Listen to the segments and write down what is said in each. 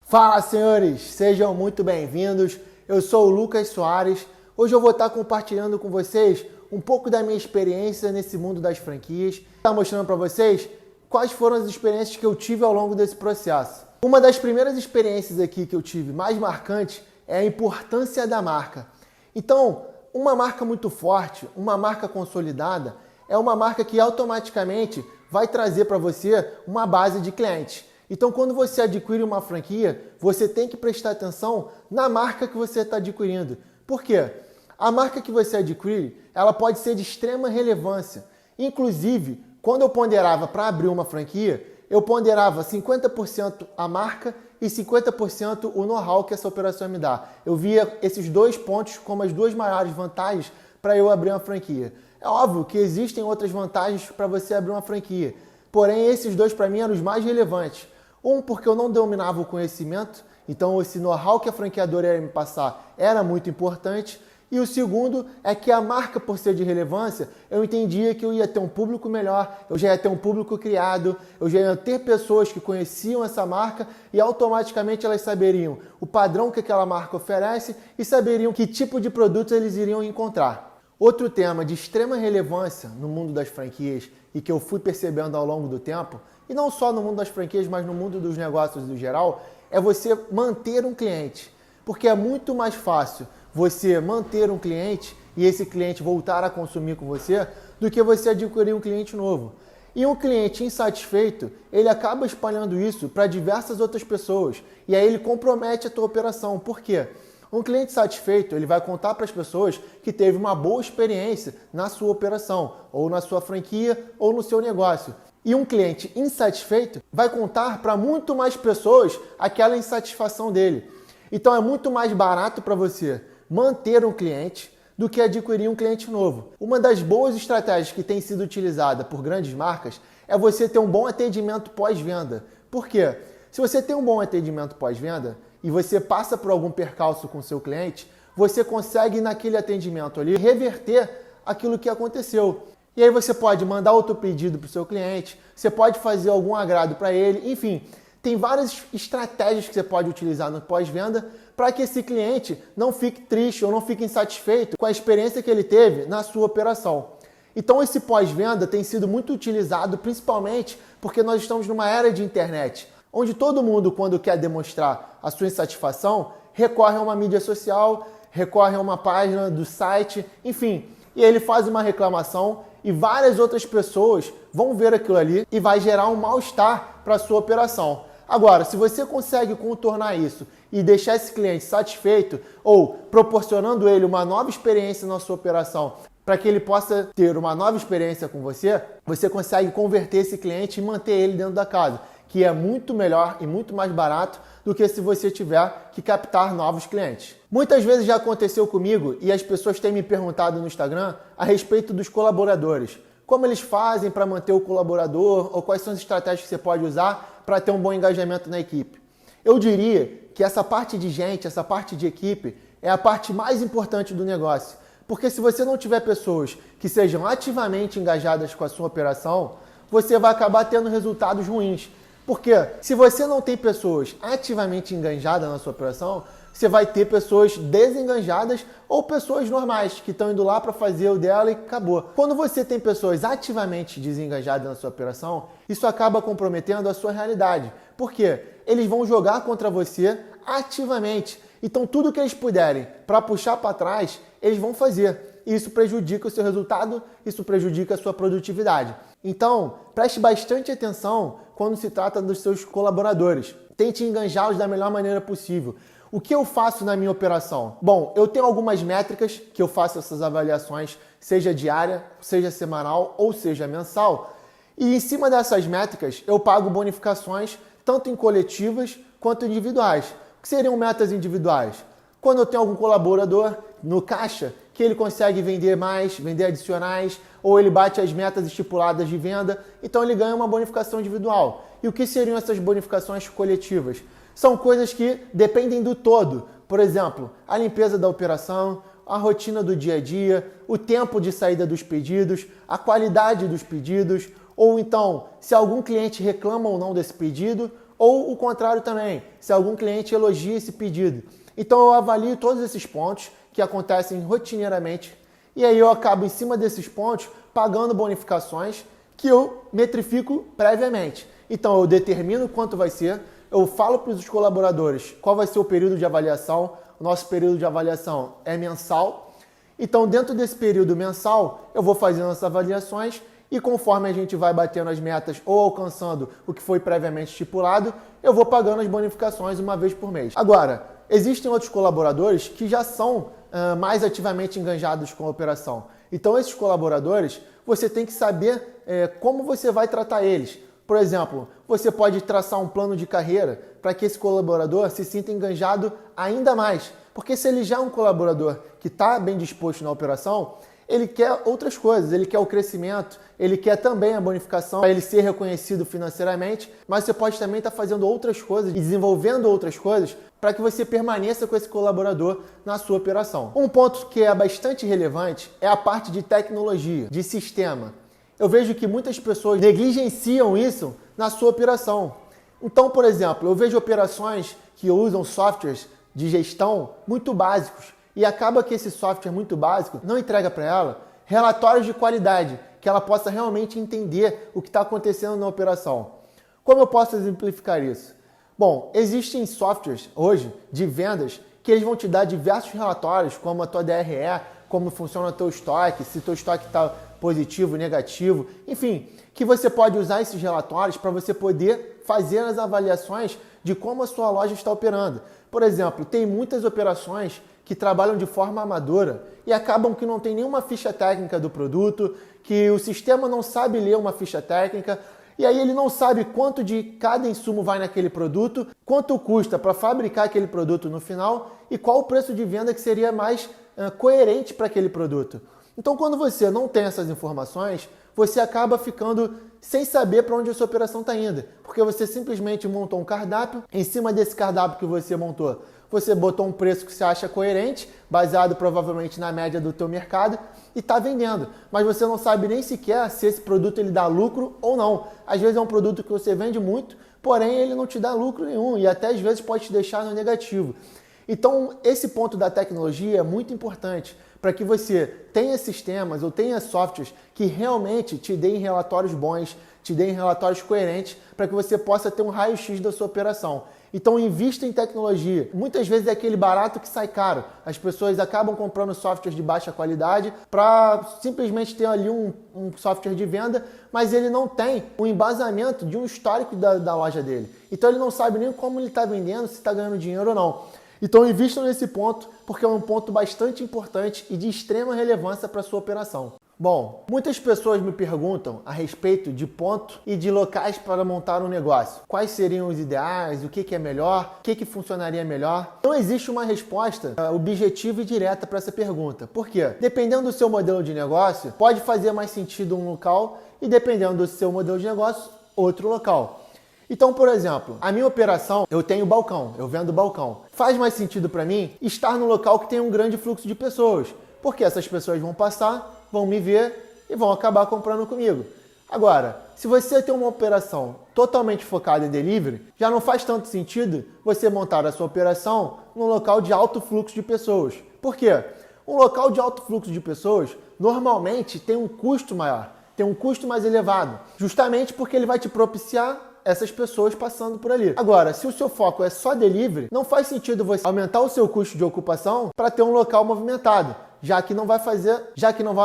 Fala, senhores! Sejam muito bem-vindos. Eu sou o Lucas Soares. Hoje eu vou estar compartilhando com vocês um pouco da minha experiência nesse mundo das franquias. Vou estar mostrando para vocês quais foram as experiências que eu tive ao longo desse processo. Uma das primeiras experiências aqui que eu tive mais marcante é a importância da marca. Então, uma marca muito forte, uma marca consolidada, é uma marca que automaticamente vai trazer para você uma base de clientes. Então, quando você adquire uma franquia, você tem que prestar atenção na marca que você está adquirindo. Por quê? A marca que você adquire, ela pode ser de extrema relevância. Inclusive, quando eu ponderava para abrir uma franquia, eu ponderava 50% a marca e 50% o know-how que essa operação me dá. Eu via esses dois pontos como as duas maiores vantagens para eu abrir uma franquia. É óbvio que existem outras vantagens para você abrir uma franquia, porém esses dois para mim eram os mais relevantes. Um, porque eu não dominava o conhecimento, então esse know-how que a franqueadora ia me passar era muito importante. E o segundo é que a marca, por ser de relevância, eu entendia que eu ia ter um público melhor, eu já ia ter um público criado, eu já ia ter pessoas que conheciam essa marca e automaticamente elas saberiam o padrão que aquela marca oferece e saberiam que tipo de produto eles iriam encontrar. Outro tema de extrema relevância no mundo das franquias e que eu fui percebendo ao longo do tempo, e não só no mundo das franquias, mas no mundo dos negócios no geral, é você manter um cliente. Porque é muito mais fácil você manter um cliente e esse cliente voltar a consumir com você do que você adquirir um cliente novo. E um cliente insatisfeito, ele acaba espalhando isso para diversas outras pessoas e aí ele compromete a tua operação. Por quê? Um cliente satisfeito, ele vai contar para as pessoas que teve uma boa experiência na sua operação, ou na sua franquia, ou no seu negócio. E um cliente insatisfeito vai contar para muito mais pessoas aquela insatisfação dele. Então é muito mais barato para você manter um cliente do que adquirir um cliente novo. Uma das boas estratégias que tem sido utilizada por grandes marcas é você ter um bom atendimento pós-venda. Por quê? Se você tem um bom atendimento pós-venda e você passa por algum percalço com o seu cliente, você consegue naquele atendimento ali reverter aquilo que aconteceu. E aí você pode mandar outro pedido para o seu cliente, você pode fazer algum agrado para ele, enfim, tem várias estratégias que você pode utilizar no pós-venda para que esse cliente não fique triste ou não fique insatisfeito com a experiência que ele teve na sua operação. Então esse pós-venda tem sido muito utilizado principalmente porque nós estamos numa era de internet, onde todo mundo, quando quer demonstrar a sua insatisfação, recorre a uma mídia social, recorre a uma página do site, enfim, e ele faz uma reclamação e várias outras pessoas vão ver aquilo ali e vai gerar um mal-estar para a sua operação. Agora, se você consegue contornar isso e deixar esse cliente satisfeito ou proporcionando ele uma nova experiência na sua operação para que ele possa ter uma nova experiência com você, você consegue converter esse cliente e manter ele dentro da casa, que é muito melhor e muito mais barato do que se você tiver que captar novos clientes. Muitas vezes já aconteceu comigo e as pessoas têm me perguntado no Instagram a respeito dos colaboradores. Como eles fazem para manter o colaborador ou quais são as estratégias que você pode usar para ter um bom engajamento na equipe. Eu diria que essa parte de gente, essa parte de equipe é a parte mais importante do negócio. Porque se você não tiver pessoas que sejam ativamente engajadas com a sua operação, você vai acabar tendo resultados ruins. Porque se você não tem pessoas ativamente engajadas na sua operação, você vai ter pessoas desengajadas ou pessoas normais que estão indo lá para fazer o dela e acabou. Quando você tem pessoas ativamente desengajadas na sua operação, isso acaba comprometendo a sua realidade. Por quê? Eles vão jogar contra você ativamente. Então tudo que eles puderem para puxar para trás, eles vão fazer. E isso prejudica o seu resultado, isso prejudica a sua produtividade. Então, preste bastante atenção quando se trata dos seus colaboradores. Tente enganjá-los da melhor maneira possível. O que eu faço na minha operação? Bom, eu tenho algumas métricas que eu faço essas avaliações, seja diária, seja semanal ou seja mensal. E em cima dessas métricas, eu pago bonificações tanto em coletivas quanto individuais. O que seriam metas individuais? Quando eu tenho algum colaborador no caixa que ele consegue vender mais, vender adicionais, ou ele bate as metas estipuladas de venda, então ele ganha uma bonificação individual. E o que seriam essas bonificações coletivas? São coisas que dependem do todo. Por exemplo, a limpeza da operação, a rotina do dia a dia, o tempo de saída dos pedidos, a qualidade dos pedidos, ou então se algum cliente reclama ou não desse pedido, ou o contrário também, se algum cliente elogia esse pedido. Então eu avalio todos esses pontos que acontecem rotineiramente e aí eu acabo em cima desses pontos pagando bonificações que eu metrifico previamente. Então eu determino quanto vai ser, eu falo para os colaboradores qual vai ser o período de avaliação. O nosso período de avaliação é mensal. Então dentro desse período mensal eu vou fazendo as avaliações e conforme a gente vai batendo as metas ou alcançando o que foi previamente estipulado, eu vou pagando as bonificações uma vez por mês. Agora, existem outros colaboradores que já são mais ativamente engajados com a operação. Então esses colaboradores, você tem que saber como você vai tratar eles. Por exemplo, você pode traçar um plano de carreira para que esse colaborador se sinta enganjado ainda mais. Porque se ele já é um colaborador que está bem disposto na operação, ele quer outras coisas, ele quer o crescimento, ele quer também a bonificação, para ele ser reconhecido financeiramente, mas você pode também estar fazendo outras coisas e desenvolvendo outras coisas para que você permaneça com esse colaborador na sua operação. Um ponto que é bastante relevante é a parte de tecnologia, de sistema. Eu vejo que muitas pessoas negligenciam isso na sua operação. Então, por exemplo, eu vejo operações que usam softwares de gestão muito básicos e acaba que esse software muito básico não entrega para ela relatórios de qualidade, que ela possa realmente entender o que está acontecendo na operação. Como eu posso exemplificar isso? Bom, existem softwares hoje de vendas que eles vão te dar diversos relatórios, como a tua DRE, como funciona o teu estoque, se o teu estoque está positivo, negativo, enfim, que você pode usar esses relatórios para você poder fazer as avaliações de como a sua loja está operando. Por exemplo, tem muitas operações que trabalham de forma amadora e acabam que não tem nenhuma ficha técnica do produto, que o sistema não sabe ler uma ficha técnica, e aí ele não sabe quanto de cada insumo vai naquele produto, quanto custa para fabricar aquele produto no final e qual o preço de venda que seria mais coerente para aquele produto. Então, quando você não tem essas informações, você acaba ficando sem saber para onde a sua operação está indo, porque você simplesmente montou um cardápio, em cima desse cardápio que você montou, você botou um preço que você acha coerente, baseado provavelmente na média do teu mercado, e está vendendo. Mas você não sabe nem sequer se esse produto ele dá lucro ou não. Às vezes é um produto que você vende muito, porém ele não te dá lucro nenhum e até às vezes pode te deixar no negativo. Então esse ponto da tecnologia é muito importante para que você tenha sistemas ou tenha softwares que realmente te deem relatórios bons, te deem relatórios coerentes, para que você possa ter um raio-x da sua operação. Então invista em tecnologia. Muitas vezes é aquele barato que sai caro. As pessoas acabam comprando softwares de baixa qualidade para simplesmente ter ali um software de venda, mas ele não tem um embasamento de um histórico da loja dele. Então ele não sabe nem como ele está vendendo, se está ganhando dinheiro ou não. Então invista nesse ponto, porque é um ponto bastante importante e de extrema relevância para a sua operação. Bom, muitas pessoas me perguntam a respeito de ponto e de locais para montar um negócio. Quais seriam os ideais, o que é melhor, o que funcionaria melhor? Não existe uma resposta objetiva e direta para essa pergunta. Por quê? Dependendo do seu modelo de negócio, pode fazer mais sentido um local e dependendo do seu modelo de negócio, outro local. Então, por exemplo, a minha operação, eu tenho balcão, eu vendo balcão. Faz mais sentido para mim estar no local que tem um grande fluxo de pessoas, porque essas pessoas vão passar, vão me ver e vão acabar comprando comigo. Agora, se você tem uma operação totalmente focada em delivery, já não faz tanto sentido você montar a sua operação num local de alto fluxo de pessoas. Por quê? Um local de alto fluxo de pessoas normalmente tem um custo maior, tem um custo mais elevado, justamente porque ele vai te propiciar essas pessoas passando por ali. Agora, se o seu foco é só delivery, não faz sentido você aumentar o seu custo de ocupação para ter um local movimentado, já que não vai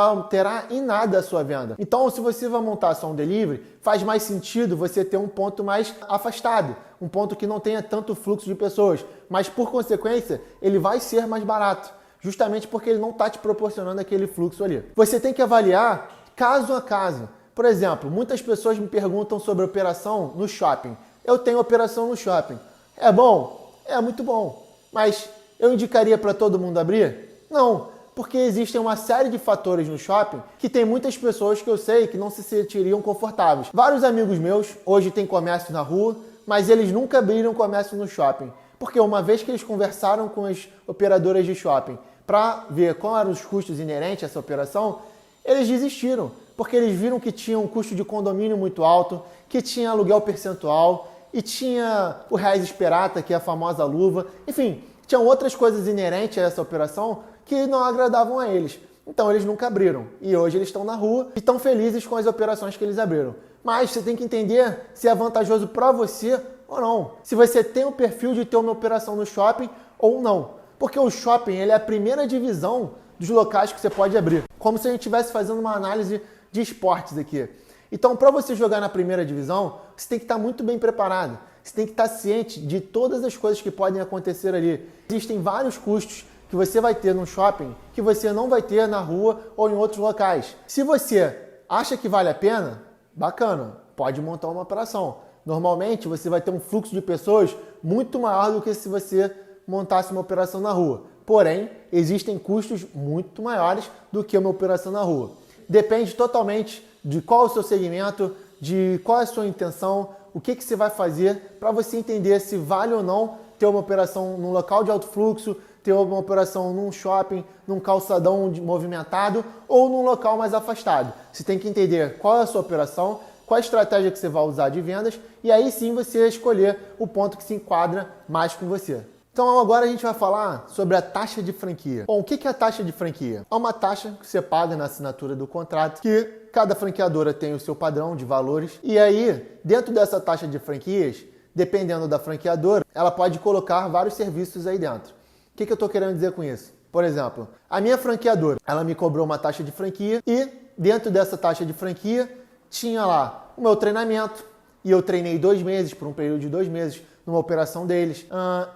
alterar em nada a sua venda. Então, se você vai montar só um delivery, faz mais sentido você ter um ponto mais afastado, um ponto que não tenha tanto fluxo de pessoas, mas por consequência, ele vai ser mais barato, justamente porque ele não está te proporcionando aquele fluxo ali. Você tem que avaliar caso a caso. Por exemplo, muitas pessoas me perguntam sobre operação no shopping. Eu tenho operação no shopping. É bom? É muito bom. Mas eu indicaria para todo mundo abrir? Não, porque existem uma série de fatores no shopping que tem muitas pessoas que eu sei que não se sentiriam confortáveis. Vários amigos meus hoje têm comércio na rua, mas eles nunca abriram comércio no shopping. Porque uma vez que eles conversaram com as operadoras de shopping para ver quais eram os custos inerentes a essa operação, eles desistiram. Porque eles viram que tinha um custo de condomínio muito alto, que tinha aluguel percentual, e tinha o Raízes Pirata, que é a famosa luva. Enfim, tinham outras coisas inerentes a essa operação que não agradavam a eles. Então eles nunca abriram. E hoje eles estão na rua e estão felizes com as operações que eles abriram. Mas você tem que entender se é vantajoso para você ou não. Se você tem o perfil de ter uma operação no shopping ou não. Porque o shopping ele é a primeira divisão dos locais que você pode abrir. Como se a gente estivesse fazendo uma análise de esportes aqui. Então, para você jogar na primeira divisão, você tem que estar muito bem preparado. Você tem que estar ciente de todas as coisas que podem acontecer ali. Existem vários custos que você vai ter no shopping que você não vai ter na rua ou em outros locais. Se você acha que vale a pena, bacana, pode montar uma operação. Normalmente, você vai ter um fluxo de pessoas muito maior do que se você montasse uma operação na rua. Porém, existem custos muito maiores do que uma operação na rua. Depende totalmente de qual é o seu segmento, de qual é a sua intenção, o que você vai fazer para você entender se vale ou não ter uma operação num local de alto fluxo, ter uma operação num shopping, num calçadão movimentado ou num local mais afastado. Você tem que entender qual é a sua operação, qual a estratégia que você vai usar de vendas e aí sim você escolher o ponto que se enquadra mais com você. Então agora a gente vai falar sobre a taxa de franquia. Bom, o que é a taxa de franquia? É uma taxa que você paga na assinatura do contrato, que cada franqueadora tem o seu padrão de valores. E aí, dentro dessa taxa de franquias, dependendo da franqueadora, ela pode colocar vários serviços aí dentro. O que eu estou querendo dizer com isso? Por exemplo, a minha franqueadora, ela me cobrou uma taxa de franquia e dentro dessa taxa de franquia tinha lá o meu treinamento e eu treinei 2 meses, por um período de 2 meses, numa operação deles.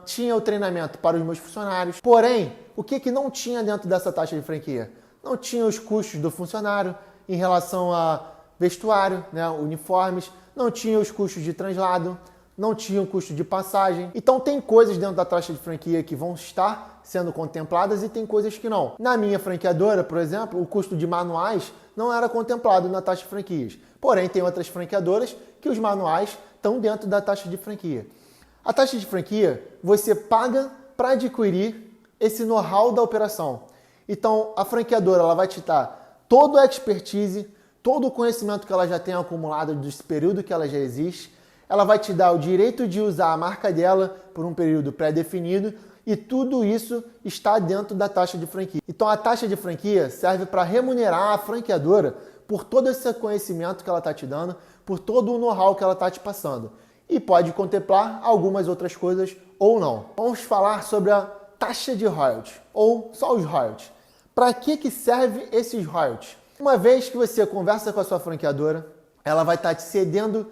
Tinha o treinamento para os meus funcionários. Porém, o que não tinha dentro dessa taxa de franquia? Não tinha os custos do funcionário em relação a vestuário, né, uniformes, não tinha os custos de translado, não tinha o custo de passagem. Então tem coisas dentro da taxa de franquia que vão estar sendo contempladas e tem coisas que não. Na minha franqueadora, por exemplo, o custo de manuais não era contemplado na taxa de franquias. Porém, tem outras franqueadoras que os manuais estão dentro da taxa de franquia. A taxa de franquia, você paga para adquirir esse know-how da operação. Então, a franqueadora ela vai te dar toda a expertise, todo o conhecimento que ela já tem acumulado desse período que ela já existe. Ela vai te dar o direito de usar a marca dela por um período pré-definido e tudo isso está dentro da taxa de franquia. Então, a taxa de franquia serve para remunerar a franqueadora por todo esse conhecimento que ela está te dando, por todo o know-how que ela está te passando. E pode contemplar algumas outras coisas ou não. Vamos falar sobre a taxa de royalties, ou só os royalties. Para que serve esses royalties? Uma vez que você conversa com a sua franqueadora, ela vai estar te cedendo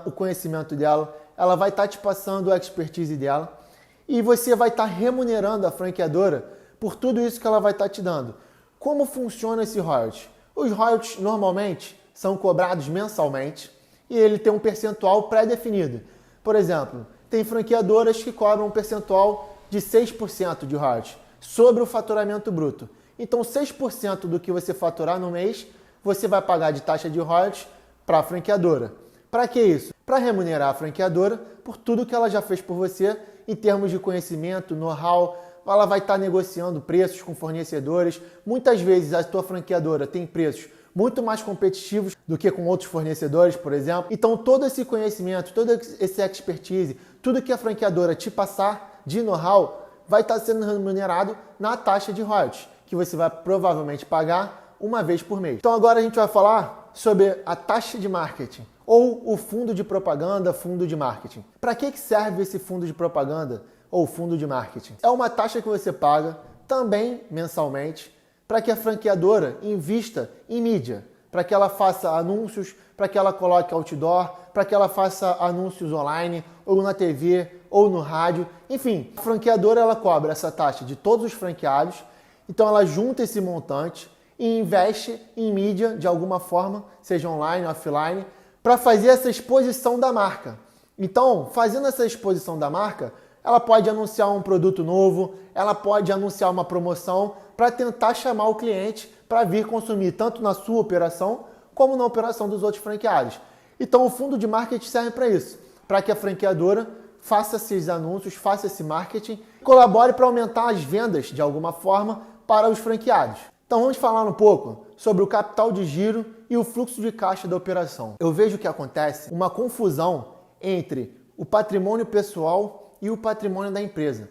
o conhecimento dela, ela vai estar te passando a expertise dela e você vai estar remunerando a franqueadora por tudo isso que ela vai estar te dando. Como funciona esse royalties? Os royalties normalmente são cobrados mensalmente e ele tem um percentual pré-definido. Por exemplo, tem franqueadoras que cobram um percentual de 6% de royalties sobre o faturamento bruto. Então, 6% do que você faturar no mês, você vai pagar de taxa de royalties para a franqueadora. Para que isso? Para remunerar a franqueadora por tudo que ela já fez por você em termos de conhecimento, know-how. Ela vai estar negociando preços com fornecedores. Muitas vezes a tua franqueadora tem preços muito mais competitivos do que com outros fornecedores, por exemplo. Então, todo esse conhecimento, toda essa expertise, tudo que a franqueadora te passar de know-how vai estar sendo remunerado na taxa de royalties, que você vai provavelmente pagar uma vez por mês. Então, agora a gente vai falar sobre a taxa de marketing ou o fundo de propaganda, fundo de marketing. Para que serve esse fundo de propaganda ou fundo de marketing? É uma taxa que você paga também mensalmente para que a franqueadora invista em mídia, para que ela faça anúncios, para que ela coloque outdoor, para que ela faça anúncios online, ou na TV, ou no rádio. Enfim, a franqueadora ela cobra essa taxa de todos os franqueados, então ela junta esse montante e investe em mídia de alguma forma, seja online ou offline, para fazer essa exposição da marca. Então, fazendo essa exposição da marca, ela pode anunciar um produto novo, ela pode anunciar uma promoção para tentar chamar o cliente para vir consumir tanto na sua operação como na operação dos outros franqueados. Então o fundo de marketing serve para isso, para que a franqueadora faça esses anúncios, faça esse marketing, colabore para aumentar as vendas de alguma forma para os franqueados. Então vamos falar um pouco sobre o capital de giro e o fluxo de caixa da operação. Eu vejo que acontece uma confusão entre o patrimônio pessoal e o patrimônio da empresa.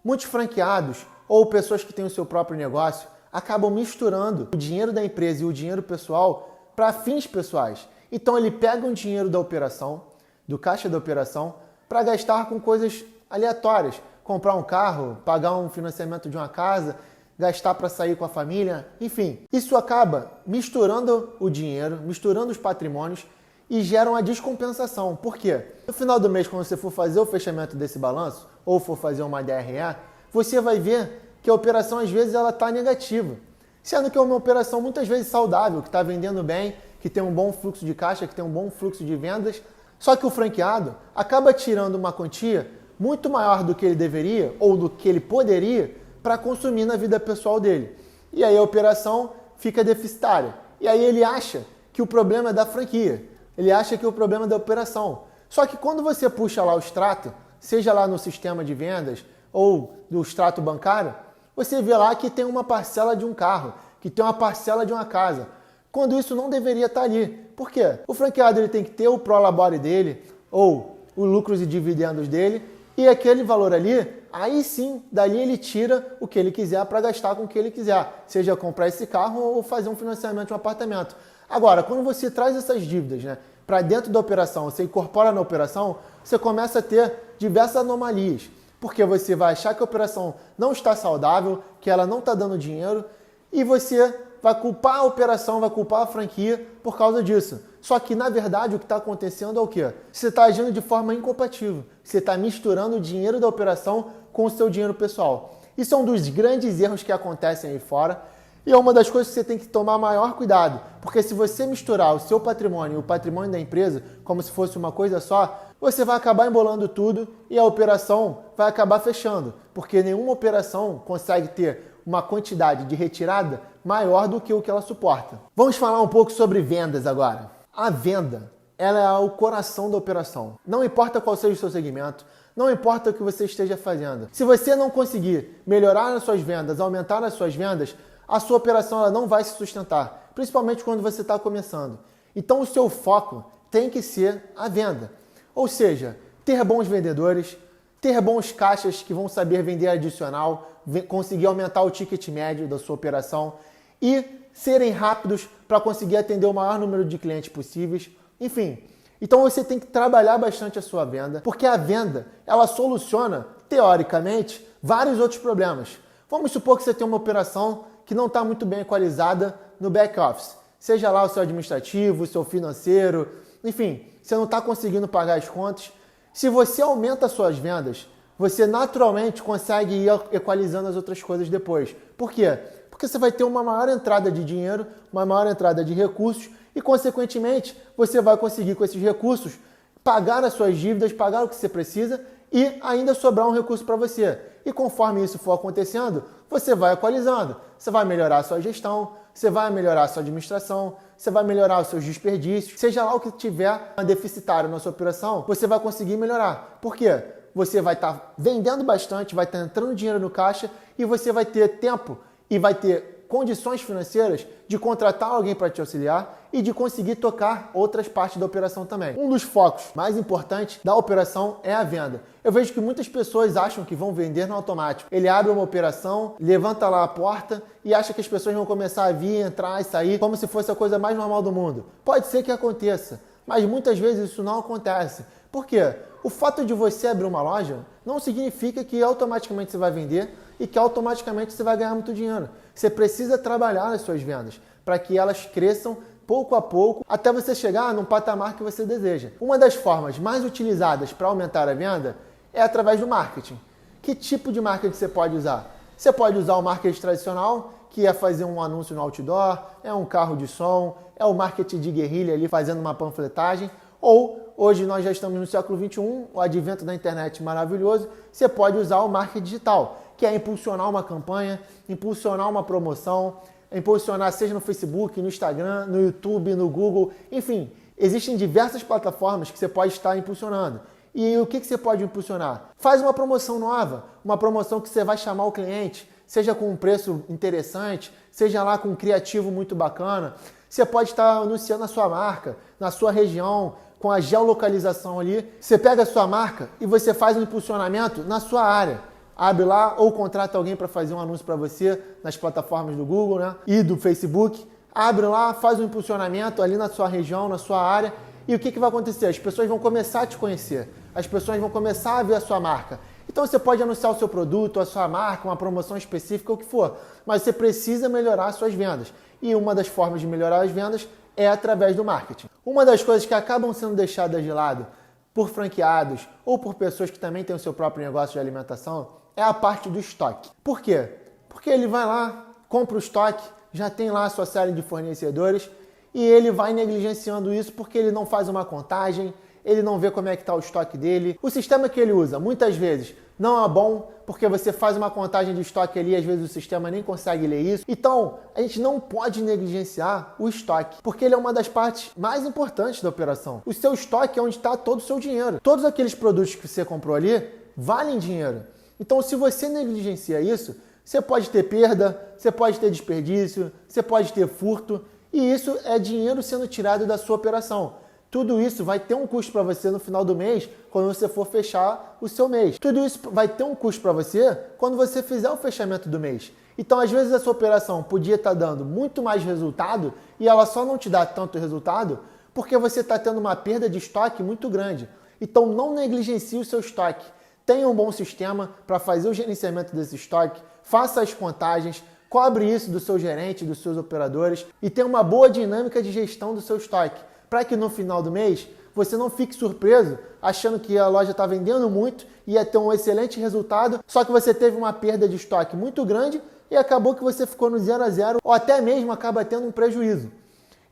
Muitos franqueados ou pessoas que têm o seu próprio negócio acabam misturando o dinheiro da empresa e o dinheiro pessoal para fins pessoais. Então ele pega um dinheiro da operação, do caixa da operação, para gastar com coisas aleatórias. Comprar um carro, pagar um financiamento de uma casa, gastar para sair com a família, enfim. Isso acaba misturando o dinheiro, misturando os patrimônios e gera uma descompensação. Por quê? No final do mês, quando você for fazer o fechamento desse balanço, ou for fazer uma DRE, você vai ver que a operação às vezes ela está negativa. Sendo que é uma operação muitas vezes saudável, que está vendendo bem, que tem um bom fluxo de caixa, que tem um bom fluxo de vendas. Só que o franqueado acaba tirando uma quantia muito maior do que ele deveria ou do que ele poderia para consumir na vida pessoal dele. E aí a operação fica deficitária. E aí ele acha que o problema é da franquia. Ele acha que o problema é da operação. Só que quando você puxa lá o extrato, seja lá no sistema de vendas ou do extrato bancário, você vê lá que tem uma parcela de um carro, que tem uma parcela de uma casa, quando isso não deveria estar ali. Por quê? O franqueado ele tem que ter o prolabore dele, ou os lucros e dividendos dele, e aquele valor ali, aí sim, dali ele tira o que ele quiser para gastar com o que ele quiser, seja comprar esse carro ou fazer um financiamento de um apartamento. Agora, quando você traz essas dívidas, para dentro da operação, você incorpora na operação, você começa a ter diversas anomalias. Porque você vai achar que a operação não está saudável, que ela não está dando dinheiro, e você vai culpar a operação, vai culpar a franquia por causa disso. Só que, na verdade, o que está acontecendo é o quê? Você está agindo de forma incompatível. Você está misturando o dinheiro da operação com o seu dinheiro pessoal. Isso é um dos grandes erros que acontecem aí fora. E é uma das coisas que você tem que tomar maior cuidado. Porque se você misturar o seu patrimônio e o patrimônio da empresa como se fosse uma coisa só, você vai acabar embolando tudo e a operação vai acabar fechando. Porque nenhuma operação consegue ter uma quantidade de retirada maior do que o que ela suporta. Vamos falar um pouco sobre vendas agora. A venda, ela é o coração da operação. Não importa qual seja o seu segmento, não importa o que você esteja fazendo. Se você não conseguir melhorar as suas vendas, aumentar as suas vendas, a sua operação ela não vai se sustentar, principalmente quando você está começando. Então o seu foco tem que ser a venda. Ou seja, ter bons vendedores, ter bons caixas que vão saber vender adicional, conseguir aumentar o ticket médio da sua operação e serem rápidos para conseguir atender o maior número de clientes possíveis. Enfim, então você tem que trabalhar bastante a sua venda, porque a venda, ela soluciona, teoricamente, vários outros problemas. Vamos supor que você tem uma operação que não está muito bem equalizada no back-office. Seja lá o seu administrativo, o seu financeiro, enfim, você não está conseguindo pagar as contas. Se você aumenta as suas vendas, você naturalmente consegue ir equalizando as outras coisas depois. Por quê? Porque você vai ter uma maior entrada de dinheiro, uma maior entrada de recursos e, consequentemente, você vai conseguir com esses recursos pagar as suas dívidas, pagar o que você precisa e ainda sobrar um recurso para você. E conforme isso for acontecendo, você vai equalizando. Você vai melhorar a sua gestão, você vai melhorar a sua administração, você vai melhorar os seus desperdícios. Seja lá o que tiver deficitário na sua operação, você vai conseguir melhorar. Por quê? Você vai estar vendendo bastante, vai estar entrando dinheiro no caixa e você vai ter tempo e vai ter condições financeiras de contratar alguém para te auxiliar e de conseguir tocar outras partes da operação também. Um dos focos mais importantes da operação é a venda. Eu vejo que muitas pessoas acham que vão vender no automático. Ele abre uma operação, levanta lá a porta e acha que as pessoas vão começar a vir, entrar e sair como se fosse a coisa mais normal do mundo. Pode ser que aconteça, mas muitas vezes isso não acontece. Por quê? O fato de você abrir uma loja não significa que automaticamente você vai vender e que automaticamente você vai ganhar muito dinheiro. Você precisa trabalhar nas suas vendas para que elas cresçam pouco a pouco até você chegar num patamar que você deseja. Uma das formas mais utilizadas para aumentar a venda é através do marketing. Que tipo de marketing você pode usar? Você pode usar o marketing tradicional, que é fazer um anúncio no outdoor, é um carro de som, é o marketing de guerrilha ali fazendo uma panfletagem, ou hoje nós já estamos no século XXI, o advento da internet maravilhoso, você pode usar o marketing digital, que é impulsionar uma campanha, impulsionar uma promoção, impulsionar seja no Facebook, no Instagram, no YouTube, no Google, enfim, existem diversas plataformas que você pode estar impulsionando. E o que você pode impulsionar? Faz uma promoção nova, uma promoção que você vai chamar o cliente, seja com um preço interessante, seja lá com um criativo muito bacana. Você pode estar anunciando a sua marca, na sua região, com a geolocalização ali. Você pega a sua marca e você faz um impulsionamento na sua área. Abre lá ou contrata alguém para fazer um anúncio para você nas plataformas do Google, né? E do Facebook. Abre lá, faz um impulsionamento ali na sua região, na sua área. E o que vai acontecer? As pessoas vão começar a te conhecer. As pessoas vão começar a ver a sua marca. Então você pode anunciar o seu produto, a sua marca, uma promoção específica, o que for. Mas você precisa melhorar as suas vendas. E uma das formas de melhorar as vendas é através do marketing. Uma das coisas que acabam sendo deixadas de lado por franqueados ou por pessoas que também têm o seu próprio negócio de alimentação é a parte do estoque. Por quê? Porque ele vai lá, compra o estoque, já tem lá a sua série de fornecedores e ele vai negligenciando isso porque ele não faz uma contagem, ele não vê como é que está o estoque dele. O sistema que ele usa, muitas vezes, não é bom, porque você faz uma contagem de estoque ali, às vezes o sistema nem consegue ler isso. Então, a gente não pode negligenciar o estoque, porque ele é uma das partes mais importantes da operação. O seu estoque é onde está todo o seu dinheiro. Todos aqueles produtos que você comprou ali valem dinheiro. Então, se você negligencia isso, você pode ter perda, você pode ter desperdício, você pode ter furto, e isso é dinheiro sendo tirado da sua operação. Tudo isso vai ter um custo para você no final do mês, quando você for fechar o seu mês. Tudo isso vai ter um custo para você quando você fizer o fechamento do mês. Então, às vezes, a sua operação podia estar dando muito mais resultado e ela só não te dá tanto resultado porque você está tendo uma perda de estoque muito grande. Então, não negligencie o seu estoque. Tenha um bom sistema para fazer o gerenciamento desse estoque, faça as contagens, cobre isso do seu gerente, dos seus operadores e tenha uma boa dinâmica de gestão do seu estoque, para que no final do mês você não fique surpreso achando que a loja está vendendo muito e ia ter um excelente resultado, só que você teve uma perda de estoque muito grande e acabou que você ficou no 0 a 0 ou até mesmo acaba tendo um prejuízo.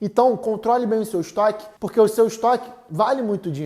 Então, controle bem o seu estoque, porque o seu estoque vale muito dinheiro.